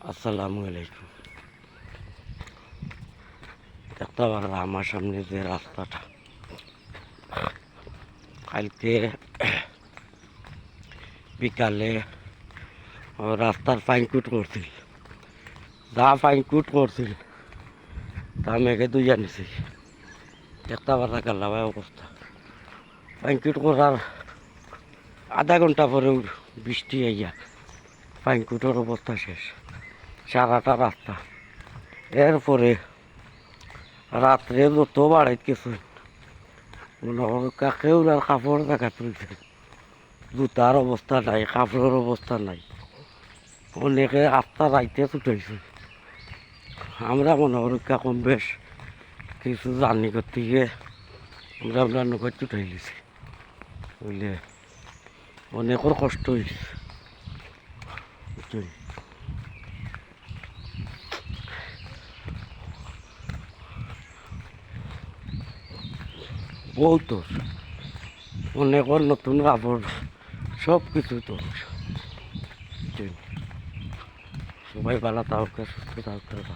আসসালামু আলাইকুম। দেখতে পারো আমার সামনে যে রাস্তাটা, কালকে বিকালে রাস্তার ফাইনকুট করছিল, যা ফাইনকুট করছিল তা মেঘে দুই জানিছি। দেখতে পারা গেল ভাই অবস্থা। ফাইনকুট করার আধা ঘন্টা পরে বৃষ্টি আইয়া ফাইনকুটের অবস্থা শেষ, সারাটা রাস্তা। এরপরে রাত্রে যত বাড়াইত কিছু মনে করো কেউ আর কাপড় দেখা তুলছে, জুতার অবস্থা নাই, কাপড়ের অবস্থা নাই। অনেকে রাস্তা রাইতে ছুটাইছে। আমরা মনে করি কম বেশ কিছু জার্নি করতে গিয়ে আমরা নৌকায় ছুটাই দিছি, বুঝলে অনেকের কষ্ট হয়েছে। বহুত অনেকের নতুন কাপড় সব কিছু তো। সবাই ভালো থাকুক, সুস্থ থাকুক।